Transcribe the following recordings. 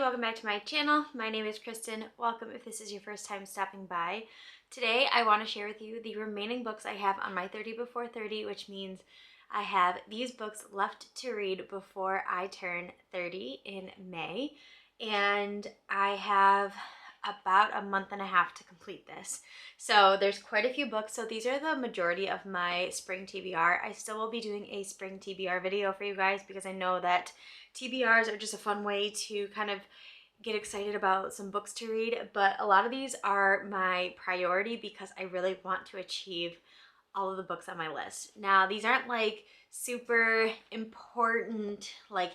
welcome back to my channel. My name is Kristen. Welcome if this is your first time stopping by. Today I want to share with you the remaining books I have on my 30 before 30, which means I have these books left to read before I turn 30 in May, and I have about a month and a half to complete this. So there's quite a few books. So these are the majority of my spring TBR. I still will be doing a spring TBR video for you guys because I know that TBRs are just a fun way to kind of get excited about some books to read, but a lot of these are my priority because I really want to achieve all of the books on my list. Now, these aren't like super important, like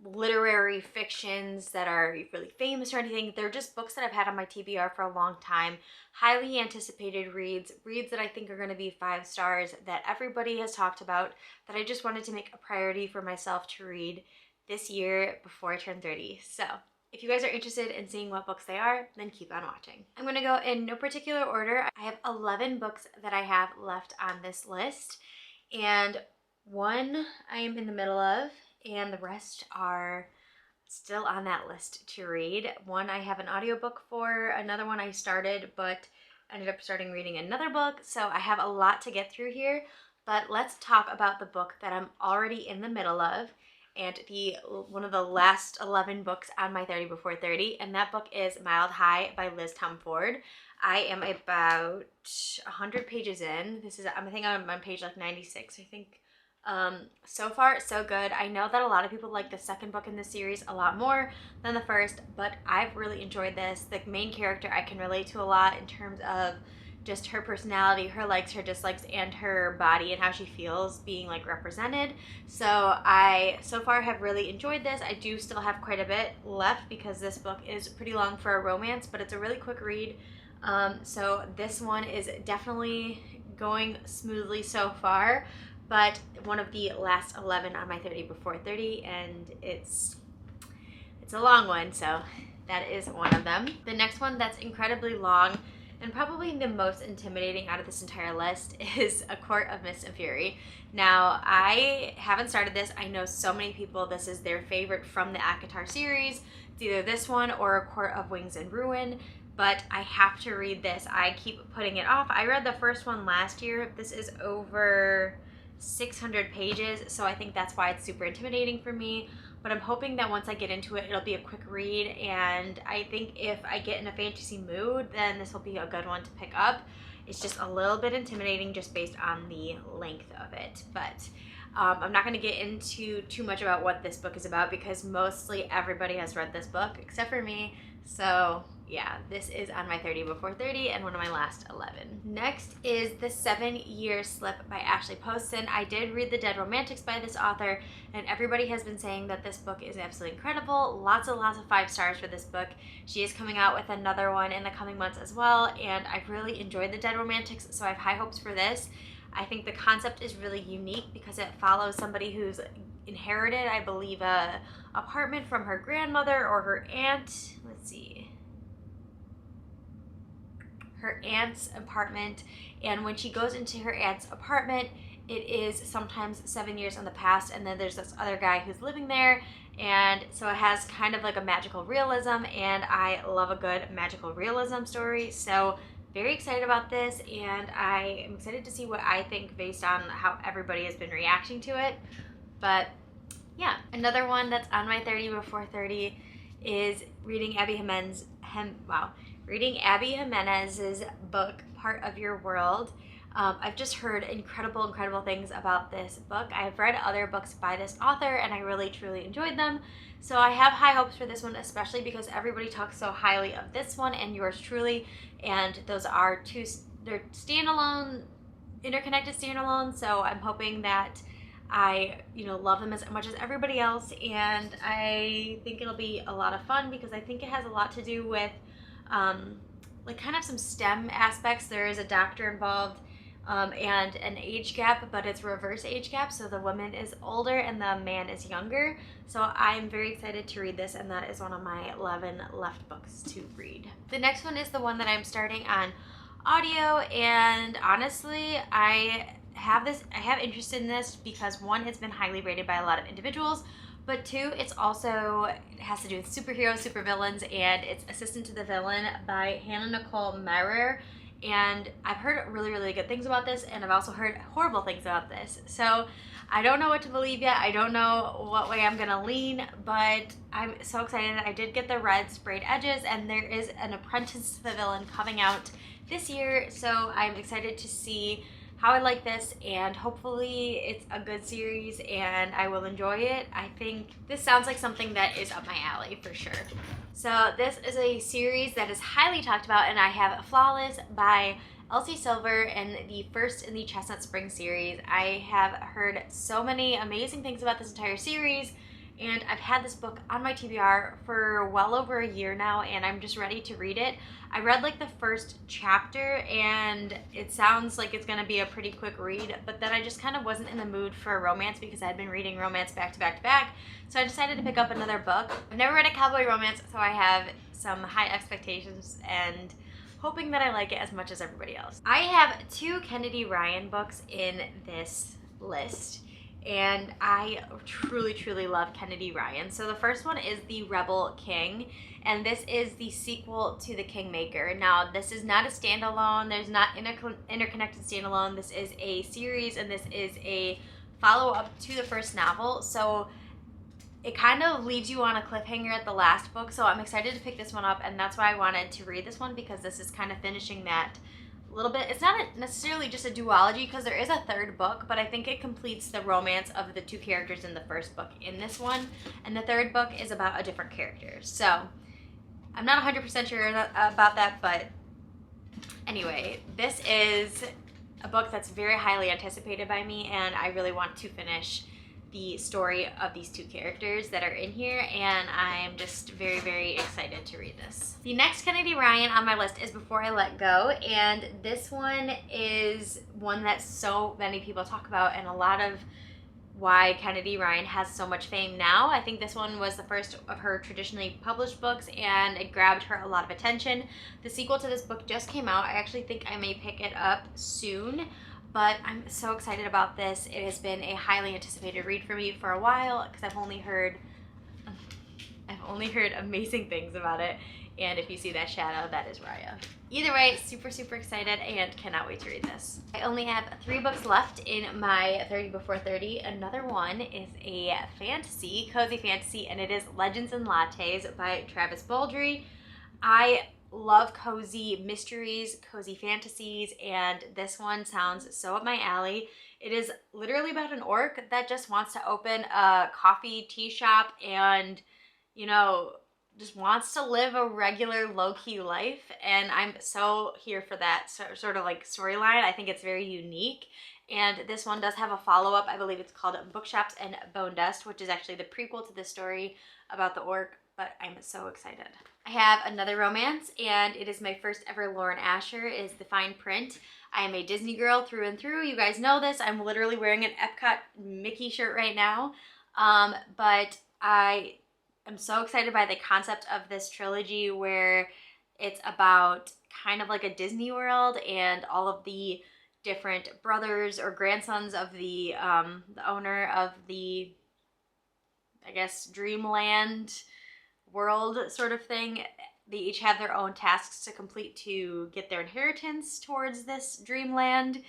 literary fictions that are really famous or anything. They're just books that I've had on my TBR for a long time, highly anticipated reads that I think are going to be 5 stars, that everybody has talked about, that I just wanted to make a priority for myself to read this year before I turn 30. So if you guys are interested in seeing what books they are, then keep on watching. I'm going to go in no particular order. I have 11 books that I have left on this list, and one I am in the middle of, and the rest are still on that list to read. One I have an audiobook for, another one I started but ended up starting reading another book. So I have a lot to get through here, but let's talk about the book that I'm already in the middle of, and one of the last 11 books on my 30 before 30, and that book is Mild High by Liz Tomford. I am about 100 pages in. I think I'm on page like 96, I think. So far, so good. I know that a lot of people like the second book in this series a lot more than the first, but I've really enjoyed this. The main character I can relate to a lot in terms of just her personality, her likes, her dislikes, and her body and how she feels being like represented. So I so far have really enjoyed this. I do still have quite a bit left because this book is pretty long for a romance, but it's a really quick read. So this one is definitely going smoothly so far, but one of the last 11 on my 30 before 30, and it's a long one, so that is one of them. The next one that's incredibly long and probably the most intimidating out of this entire list is A Court of Mist and Fury. Now, I haven't started this. I know so many people, this is their favorite from the ACOTAR series. It's either this one or A Court of Wings and Ruin, but I have to read this. I keep putting it off. I read the first one last year. This is over 600 pages, so I think that's why it's super intimidating for me. But I'm hoping that once I get into it, it'll be a quick read, and I think if I get in a fantasy mood, then this will be a good one to pick up. It's just a little bit intimidating just based on the length of it, but I'm not going to get into too much about what this book is about because mostly everybody has read this book except for me. So yeah, this is on my 30 before 30 and one of my last 11. Next is The 7-Year Slip by Ashley Poston. I did read The Dead Romantics by this author, and everybody has been saying that this book is absolutely incredible. Lots of 5 stars for this book. She is coming out with another one in the coming months as well, and I've really enjoyed The Dead Romantics, so I have high hopes for this. I think the concept is really unique because it follows somebody who's inherited, I believe, a apartment from her grandmother or her aunt. Let's see. Her aunt's apartment, and when she goes into her aunt's apartment, it is sometimes 7 years in the past, and then there's this other guy who's living there, and so it has kind of like a magical realism, and I love a good magical realism story, so very excited about this, and I am excited to see what I think based on how everybody has been reacting to it. But yeah, another one that's on my 30 before 30 is reading Abby Jimenez's book, Part of Your World. I've just heard incredible things about this book. I've read other books by this author and I really truly enjoyed them. So I have high hopes for this one, especially because everybody talks so highly of this one and yours truly, and those are they're standalone, interconnected standalone, so I'm hoping that I love them as much as everybody else, and I think it'll be a lot of fun because I think it has a lot to do with like kind of some STEM aspects. There is a doctor involved and an age gap, but it's reverse age gap, so the woman is older and the man is younger. So I'm very excited to read this, and that is one of my 11 left books to read. The next one is the one that I'm starting on audio, and honestly I have interest in this because one, it's been highly rated by a lot of individuals, But 2, it has to do with superheroes, supervillains, and it's Assistant to the Villain by Hannah Nicole Mehrer. And I've heard really, really good things about this, and I've also heard horrible things about this. So I don't know what to believe yet. I don't know what way I'm gonna lean, but I'm so excited. I did get the red sprayed edges, and there is an Apprentice to the Villain coming out this year, so I'm excited to see how I like this, and hopefully it's a good series and I will enjoy it. I think this sounds like something that is up my alley for sure. So this is a series that is highly talked about, and I have Flawless by Elsie Silver, and the first in the Chestnut Spring series. I have heard so many amazing things about this entire series, and I've had this book on my TBR for well over a year now, and I'm just ready to read it. I read like the first chapter, and it sounds like it's gonna be a pretty quick read, but then I just kind of wasn't in the mood for a romance because I had been reading romance back to back to back, so I decided to pick up another book. I've never read a cowboy romance, so I have some high expectations and hoping that I like it as much as everybody else. I have 2 Kennedy Ryan books in this list, and I truly, truly love Kennedy Ryan. So the first one is The Rebel King, and this is the sequel to The Kingmaker. Now, this is not a standalone. There's not interconnected standalone. This is a series, and this is a follow-up to the first novel. So it kind of leaves you on a cliffhanger at the last book. So I'm excited to pick this one up, and that's why I wanted to read this one, because this is kind of finishing that a little bit. It's not necessarily just a duology, because there is a third book, but I think it completes the romance of the 2 characters in the first book in this one, and the third book is about a different character. So I'm not 100% sure about that, but anyway, this is a book that's very highly anticipated by me, and I really want to finish the story of these 2 characters that are in here, and I'm just very, very excited to read this. The next Kennedy Ryan on my list is Before I Let Go, and this one is one that so many people talk about, and a lot of why Kennedy Ryan has so much fame now. I think this one was the first of her traditionally published books, and it grabbed her a lot of attention. The sequel to this book just came out. I actually think I may pick it up soon, but I'm so excited about this. It has been a highly anticipated read for me for a while, because I've only heard amazing things about it. And if you see that shadow, that is Raya. Either way, super, super excited and cannot wait to read this. I only have 3 books left in my 30 Before 30. Another one is a fantasy, cozy fantasy, and it is Legends and Lattes by Travis Baldree. I love cozy mysteries, cozy fantasies, and this one sounds so up my alley. It is literally about an orc that just wants to open a coffee tea shop and, you know, just wants to live a regular low-key life, and I'm so here for that sort of like storyline. I think it's very unique, and this one does have a follow-up. I believe it's called Bookshops and Bone Dust, which is actually the prequel to this story about the orc, but I'm so excited. I have another romance, and it is my first ever Lauren Asher. It is The Fine Print. I am a Disney girl through and through. You guys know this. I'm literally wearing an Epcot Mickey shirt right now, but I'm so excited by the concept of this trilogy, where it's about kind of like a Disney World and all of the different brothers or grandsons of the owner of the, I guess, Dreamland world sort of thing. They each have their own tasks to complete to get their inheritance towards this dreamland,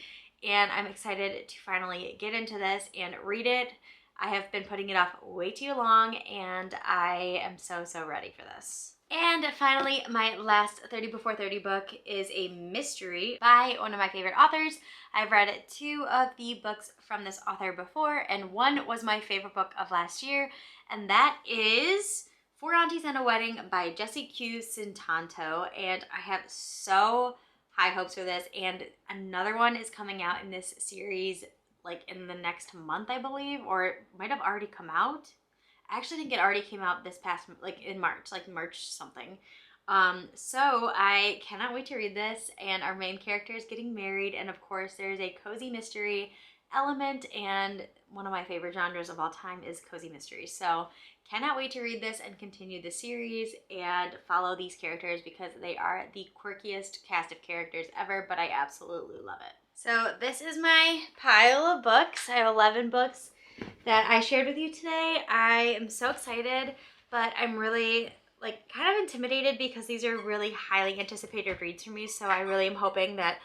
and I'm excited to finally get into this and read it. I have been putting it off way too long, and I am so, so ready for this. And finally, my last 30 Before 30 book is a mystery by one of my favorite authors. I've read 2 of the books from this author before, and one was my favorite book of last year, and that is 4 Aunties and a Wedding by Jessie Q. Sintanto, and I have so high hopes for this, and another one is coming out in this series like in the next month, I believe, or it might have already come out. I actually think it already came out this past, like in March, like March something. So I cannot wait to read this, and our main character is getting married, and of course there's a cozy mystery element, and one of my favorite genres of all time is cozy mysteries. So cannot wait to read this and continue the series and follow these characters, because they are the quirkiest cast of characters ever, but I absolutely love it. So this is my pile of books. I have 11 books that I shared with you today. I am so excited, but I'm really kind of intimidated because these are really highly anticipated reads for me, so I really am hoping that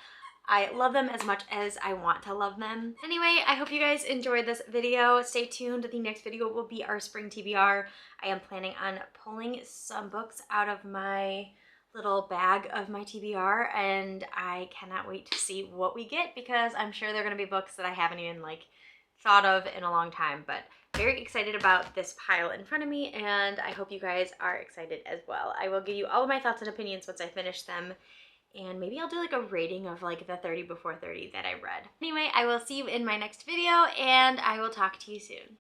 I love them as much as I want to love them. Anyway, I hope you guys enjoyed this video. Stay tuned. The next video will be our spring TBR. I am planning on pulling some books out of my little bag of my TBR, and I cannot wait to see what we get because I'm sure they're going to be books that I haven't even thought of in a long time, but very excited about this pile in front of me, and I hope you guys are excited as well. I will give you all of my thoughts and opinions once I finish them, and maybe I'll do a rating of the 30 before 30 that I read. Anyway, I will see you in my next video, and I will talk to you soon.